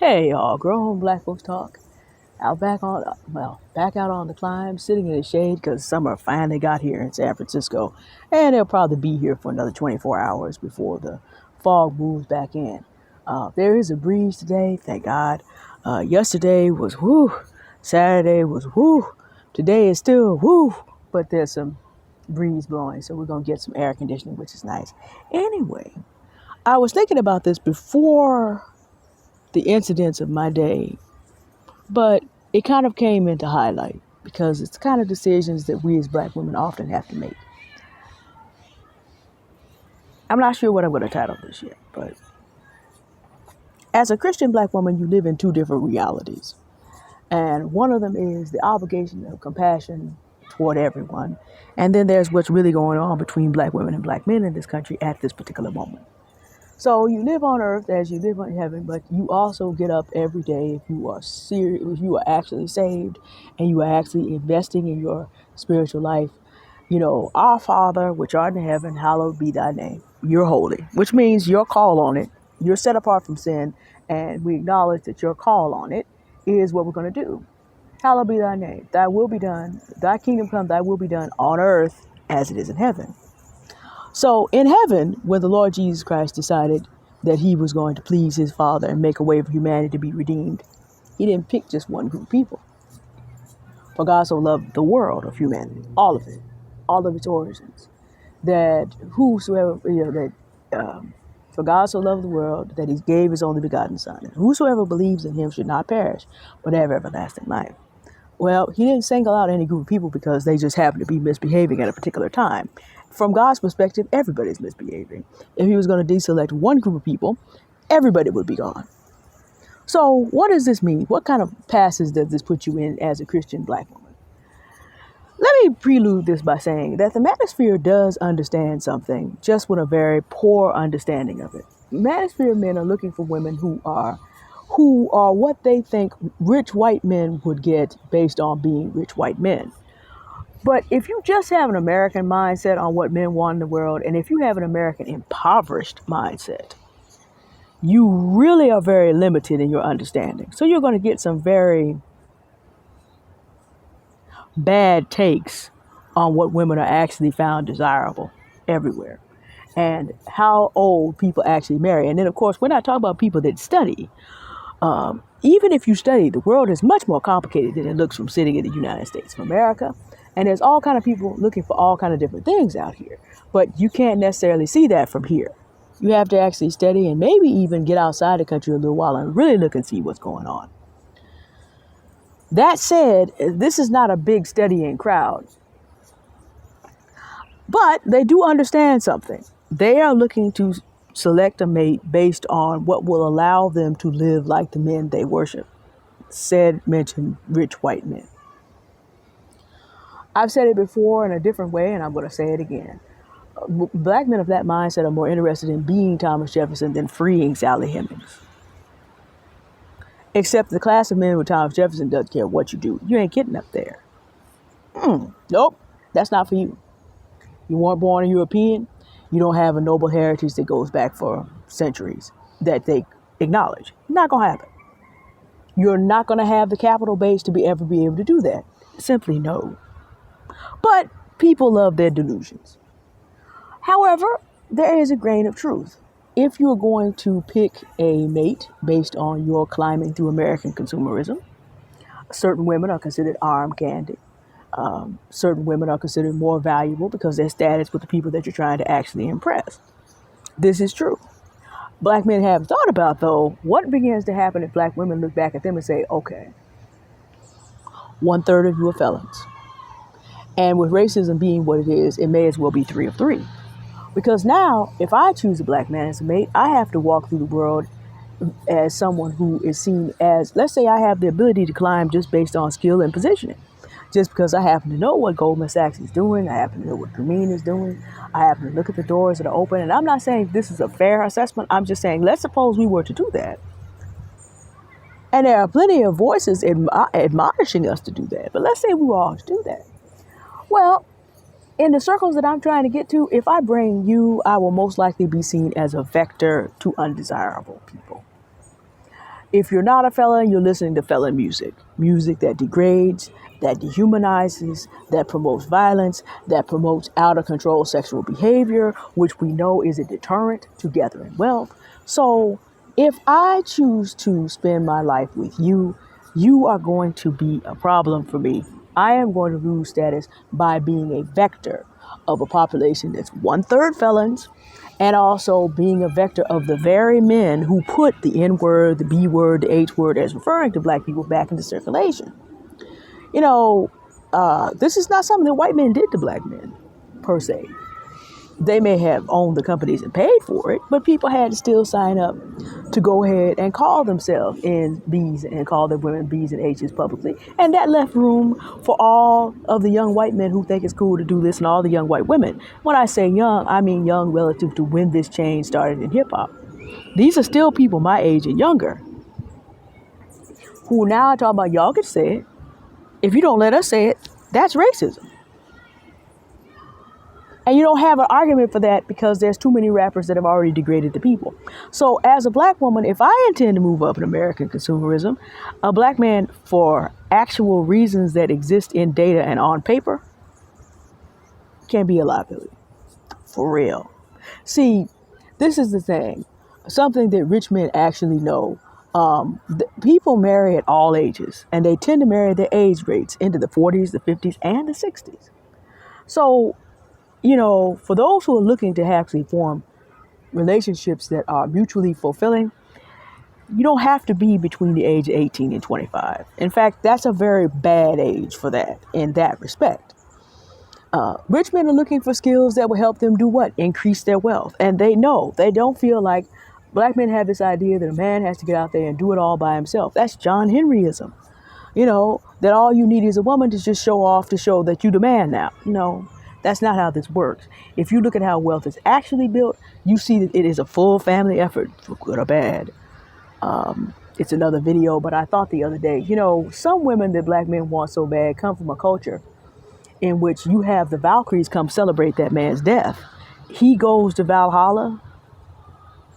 Hey y'all, grown black folks talk. Back out on the climb, sitting in the shade because summer finally got here in San Francisco, and they'll probably be here for another 24 hours before the fog moves back in. There is a breeze today, thank God. Yesterday was whoo, Saturday was whoo, today is still whoo, but there's some breeze blowing, so we're gonna get some air conditioning, which is nice. Anyway, I was thinking about this before the incidents of my day, but it kind of came into highlight because it's the kind of decisions that we as black women often have to make. I'm not sure what I'm going to title this yet, but as a Christian black woman, you live in two different realities. And one of them is the obligation of compassion toward everyone. And then there's what's really going on between black women and black men in this country at this particular moment. So you live on earth as you live on heaven, but you also get up every day if you are serious, if you are actually saved and you are actually investing in your spiritual life. You know, our Father, which art in heaven, hallowed be thy name. You're holy, which means your call on it. You're set apart from sin, and we acknowledge that your call on it is what we're going to do. Hallowed be thy name. Thy will be done. Thy kingdom come, thy will be done on earth as it is in heaven. So in heaven, when the Lord Jesus Christ decided that he was going to please his Father and make a way for humanity to be redeemed, he didn't pick just one group of people. For God so loved the world of humanity, all of it, all of its origins, that whosoever, for God so loved the world that he gave his only begotten Son, and whosoever believes in him should not perish, but have everlasting life. Well, he didn't single out any group of people because they just happened to be misbehaving at a particular time. From God's perspective, everybody's misbehaving. If he was going to deselect one group of people, everybody would be gone. So what does this mean? What kind of passes does this put you in as a Christian black woman? Let me prelude this by saying that the manosphere does understand something, just with a very poor understanding of it. Manosphere men are looking for women who are what they think rich white men would get based on being rich white men. But if you just have an American mindset on what men want in the world, and if you have an American impoverished mindset, you really are very limited in your understanding. So you're going to get some very bad takes on what women are actually found desirable everywhere and how old people actually marry. And then, of course, we're not talking about people that study. Even if you study, the world is much more complicated than it looks from sitting in the United States of America. And there's all kind of people looking for all kind of different things out here. But you can't necessarily see that from here. You have to actually study and maybe even get outside the country a little while and really look and see what's going on. That said, this is not a big studying crowd. But they do understand something. They are looking to select a mate based on what will allow them to live like the men they worship. Mentioned rich white men. I've said it before in a different way, and I'm going to say it again. Black men of that mindset are more interested in being Thomas Jefferson than freeing Sally Hemings. Except the class of men with Thomas Jefferson doesn't care what you do. You ain't getting up there. Nope, that's not for you. You weren't born a European. You don't have a noble heritage that goes back for centuries that they acknowledge. Not going to happen. You're not going to have the capital base to ever be able to do that. Simply no. But people love their delusions. However, there is a grain of truth. If you're going to pick a mate based on your climbing through American consumerism, certain women are considered arm candy. Certain women are considered more valuable because their status with the people that you're trying to actually impress. This is true. Black men have thought about, though, what begins to happen if black women look back at them and say, okay, 1/3 of you are felons. And with racism being what it is, it may as well be 3 of 3. Because now, if I choose a black man as a mate, I have to walk through the world as someone who is seen as, let's say I have the ability to climb just based on skill and positioning. Just because I happen to know what Goldman Sachs is doing, I happen to know what Grameen is doing, I happen to look at the doors that are open, and I'm not saying this is a fair assessment, I'm just saying, let's suppose we were to do that. And there are plenty of voices admonishing us to do that, but let's say we were all to do that. Well, in the circles that I'm trying to get to, if I bring you, I will most likely be seen as a vector to undesirable people. If you're not a felon, you're listening to felon music. Music that degrades, that dehumanizes, that promotes violence, that promotes out of control sexual behavior, which we know is a deterrent to gathering wealth. So if I choose to spend my life with you, you are going to be a problem for me. I am going to lose status by being a vector of a population that's 1/3 felons, and also being a vector of the very men who put the N word, the B word, the H word as referring to black people back into circulation. You know, this is not something that white men did to black men, per se. They may have owned the companies and paid for it, but people had to still sign up to go ahead and call themselves N's, B's, and call their women B's and H's publicly. And that left room for all of the young white men who think it's cool to do this, and all the young white women. When I say young, I mean young relative to when this change started in hip hop. These are still people my age and younger who now are talking about, y'all can say it. If you don't let us say it, that's racism. And you don't have an argument for that because there's too many rappers that have already degraded the people. So as a black woman, if I intend to move up in American consumerism, a black man, for actual reasons that exist in data and on paper, can be a liability. For real. See, this is the thing. Something that rich men actually know. People marry at all ages, and they tend to marry their age rates into the 40s, the 50s, and the 60s. So, you know, for those who are looking to actually form relationships that are mutually fulfilling, you don't have to be between the age of 18 and 25. In fact, that's a very bad age for that, in that respect. Rich men are looking for skills that will help them do what? Increase their wealth. And they know, they don't feel like black men have this idea that a man has to get out there and do it all by himself. That's John Henryism. You know, that all you need is a woman to just show off to show that you the man now. No. That's not how this works. If you look at how wealth is actually built, you see that it is a full family effort, for good or bad. It's another video, but I thought the other day, you know, some women that black men want so bad come from a culture in which you have the Valkyries come celebrate that man's death. He goes to Valhalla,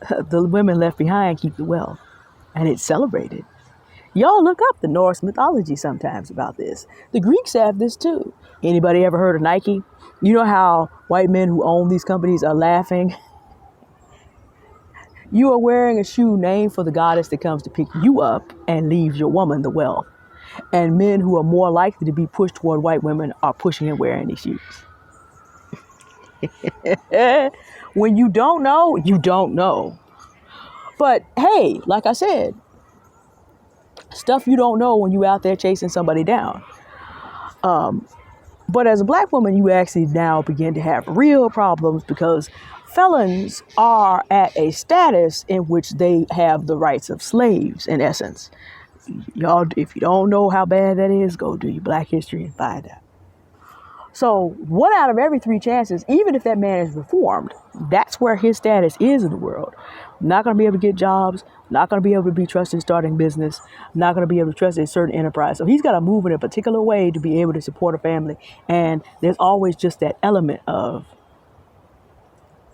the women left behind keep the wealth, and it's celebrated. Y'all look up the Norse mythology sometimes about this. The Greeks have this too. Anybody ever heard of Nike? You know how white men who own these companies are laughing? You are wearing a shoe named for the goddess that comes to pick you up and leaves your woman the wealth. And men who are more likely to be pushed toward white women are pushing and wearing these shoes. When you don't know, you don't know. But hey, like I said, stuff you don't know when you out there chasing somebody down. But as a black woman, you actually now begin to have real problems because felons are at a status in which they have the rights of slaves, in essence. Y'all, if you don't know how bad that is, go do your black history and find out. So 1 out of every 3 chances, even if that man is reformed, that's where his status is in the world. Not going to be able to get jobs, not going to be able to be trusted starting business, not going to be able to trust a certain enterprise. So he's got to move in a particular way to be able to support a family. And there's always just that element of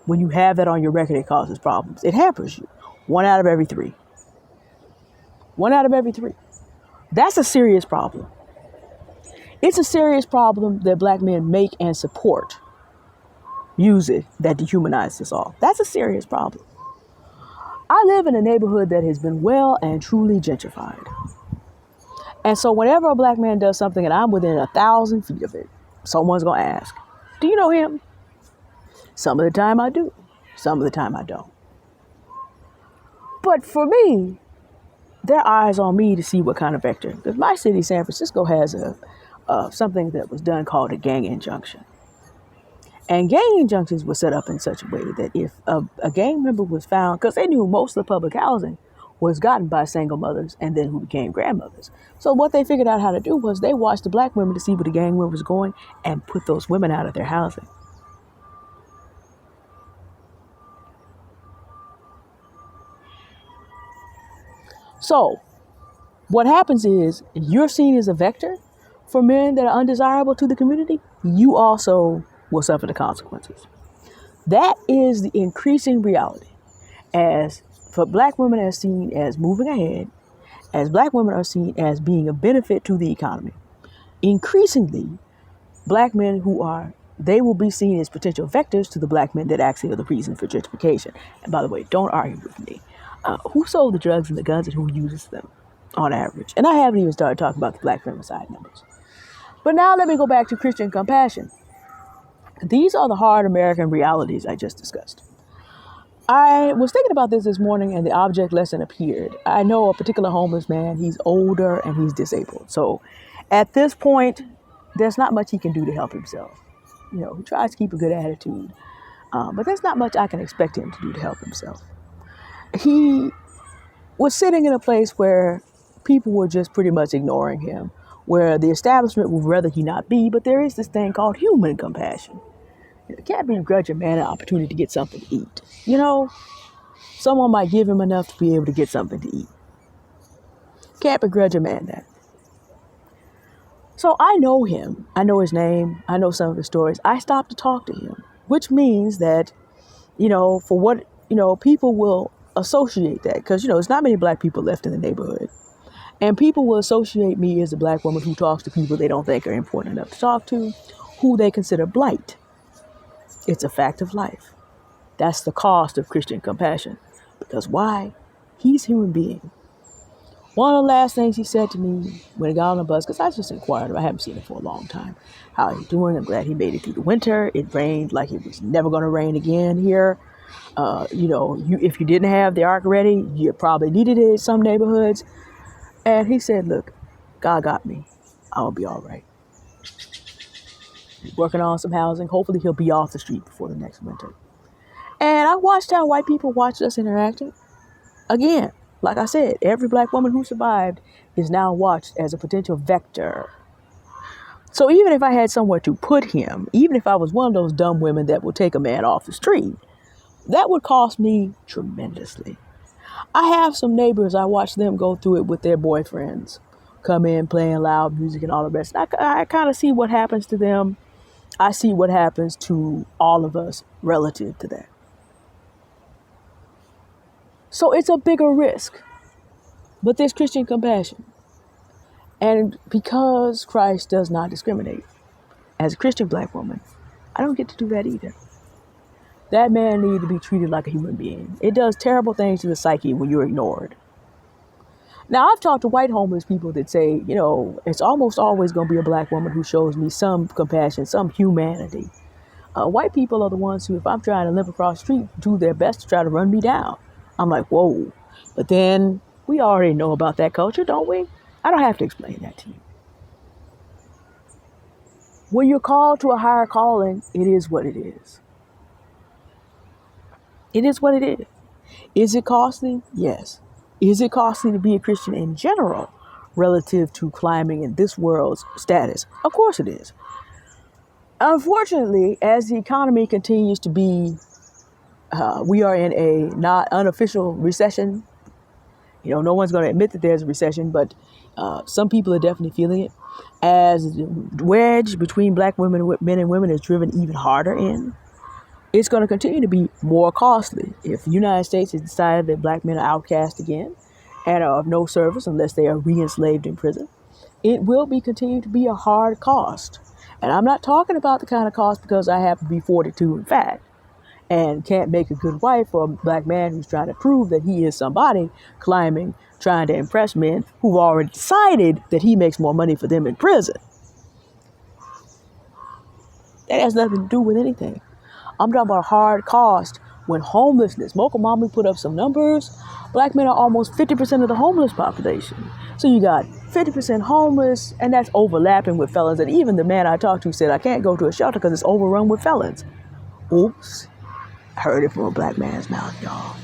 when you have that on your record, it causes problems. It hampers you. 1 out of every 3. 1 out of every 3. That's a serious problem. It's a serious problem that black men make and support music that dehumanizes us all. That's a serious problem. I live in a neighborhood that has been well and truly gentrified. And so whenever a black man does something and I'm within 1,000 feet of it, someone's going to ask, do you know him? Some of the time I do. Some of the time I don't. But for me, their eyes on me to see what kind of vector. Because my city, San Francisco, has something that was done called a gang injunction. And gang injunctions were set up in such a way that if a gang member was found, because they knew most of the public housing was gotten by single mothers and then who became grandmothers. So what they figured out how to do was they watched the black women to see where the gang member was going and put those women out of their housing. So what happens is you're seen as a vector for men that are undesirable to the community. You also will suffer the consequences. That is the increasing reality as for black women as seen as moving ahead as black women are seen as being a benefit to the economy. Increasingly, black men they will be seen as potential vectors to the black men that actually are the reason for gentrification. And by the way, don't argue with me. Who sold the drugs and the guns and who uses them on average? And I haven't even started talking about the black femicide numbers. But now let me go back to Christian compassion. These are the hard American realities I just discussed. I was thinking about this morning and the object lesson appeared. I know a particular homeless man. He's older and he's disabled. So at this point, there's not much he can do to help himself. He tries to keep a good attitude, but there's not much I can expect him to do to help himself. He was sitting in a place where people were just pretty much ignoring him, where the establishment would rather he not be, but there is this thing called human compassion. You can't begrudge a man an opportunity to get something to eat. Someone might give him enough to be able to get something to eat. Can't begrudge a man that. So I know him. I know his name. I know some of his stories. I stopped to talk to him, which means that, for what, people will associate that because, there's not many black people left in the neighborhood. And people will associate me as a black woman who talks to people they don't think are important enough to talk to, who they consider blight. It's a fact of life. That's the cost of Christian compassion. Because why? He's a human being. One of the last things he said to me when he got on the bus, because I just inquired, I haven't seen him for a long time. How are you doing? I'm glad he made it through the winter. It rained like it was never going to rain again here. If you didn't have the ark ready, you probably needed it in some neighborhoods. And he said, look, God got me. I'll be all right. He's working on some housing. Hopefully he'll be off the street before the next winter. And I watched how white people watched us interacting. Again, like I said, every black woman who survived is now watched as a potential vector. So even if I had somewhere to put him, even if I was one of those dumb women that will take a man off the street, that would cost me tremendously. I have some neighbors, I watch them go through it with their boyfriends, come in playing loud music and all the rest. I kind of see what happens to them. I see what happens to all of us relative to that. So it's a bigger risk, but there's Christian compassion. And because Christ does not discriminate, as a Christian black woman, I don't get to do that either. That man needs to be treated like a human being. It does terrible things to the psyche when you're ignored. Now, I've talked to white homeless people that say, it's almost always going to be a black woman who shows me some compassion, some humanity. White people are the ones who, if I'm trying to limp across the street, do their best to try to run me down. I'm like, whoa. But then we already know about that culture, don't we? I don't have to explain that to you. When you're called to a higher calling, it is what it is. It is what it is. Is it costly? Yes. Is it costly to be a Christian in general relative to climbing in this world's status? Of course it is. Unfortunately, as the economy continues to be, we are in a not unofficial recession. No one's going to admit that there's a recession, but some people are definitely feeling it. As the wedge between black men and women is driven even harder in, it's going to continue to be more costly. If the United States has decided that black men are outcast again and are of no service unless they are re-enslaved in prison, it will continue to be a hard cost. And I'm not talking about the kind of cost because I happen to be 42 in fact and can't make a good wife for a black man who's trying to prove that he is somebody climbing, trying to impress men who've already decided that he makes more money for them in prison. That has nothing to do with anything. I'm talking about hard cost when homelessness. Mocha Mommy put up some numbers. Black men are almost 50% of the homeless population. So you got 50% homeless, and that's overlapping with felons. And even the man I talked to said, I can't go to a shelter because it's overrun with felons. Oops. I heard it from a black man's mouth, y'all.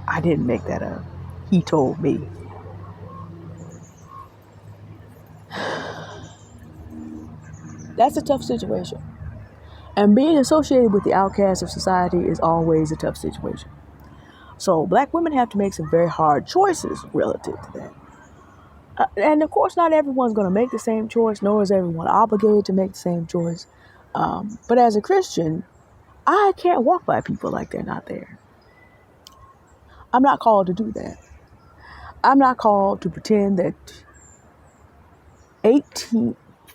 I didn't make that up. He told me. That's a tough situation. And being associated with the outcasts of society is always a tough situation. So black women have to make some very hard choices relative to that. And of course, not everyone's going to make the same choice, nor is everyone obligated to make the same choice. But as a Christian, I can't walk by people like they're not there. I'm not called to do that. I'm not called to pretend that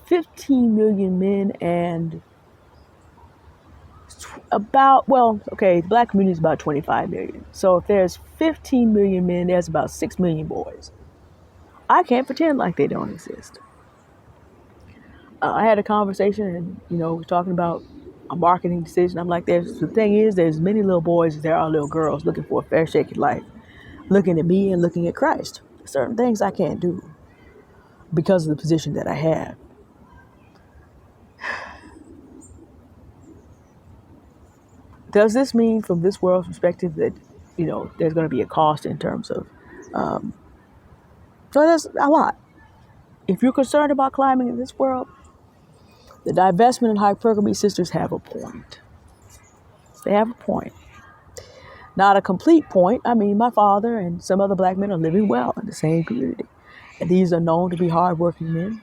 15 million men and the black community is about 25 million. So if there's 15 million men, there's about 6 million boys. I can't pretend like they don't exist. I had a conversation and, we're talking about a marketing decision. I'm like, there's many little boys as there are little girls looking for a fair shake at life, looking at me and looking at Christ. Certain things I can't do because of the position that I have. Does this mean from this world's perspective that, there's going to be a cost in terms of, so there's a lot. If you're concerned about climbing in this world, the divestment and hypergamy sisters have a point. They have a point. Not a complete point. I mean, my father and some other black men are living well in the same community. And these are known to be hardworking men.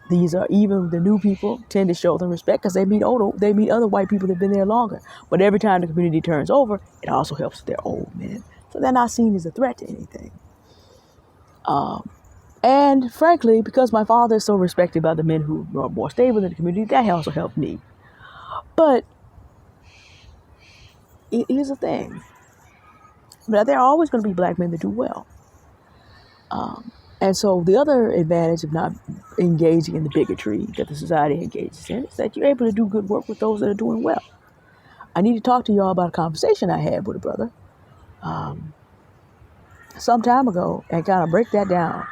These are, even the new people tend to show them respect because they meet other white people that have been there longer. But every time the community turns over, it also helps their old men. So they're not seen as a threat to anything. And frankly, because my father is so respected by the men who are more stable in the community, that also helped me. But here's the thing. But there are always going to be black men that do well. And so the other advantage of not engaging in the bigotry that the society engages in is that you're able to do good work with those that are doing well. I need to talk to y'all about a conversation I had with a brother some time ago and kind of break that down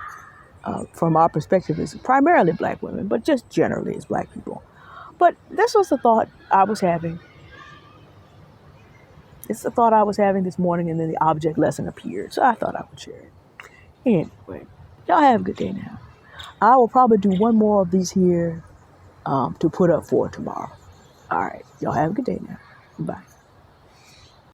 from our perspective as primarily black women, but just generally as black people. But this was the thought I was having. It's the thought I was having this morning, and then the object lesson appeared. So I thought I would share it. Anyway, y'all have a good day now. I will probably do one more of these here to put up for tomorrow. All right. Y'all have a good day now. Bye.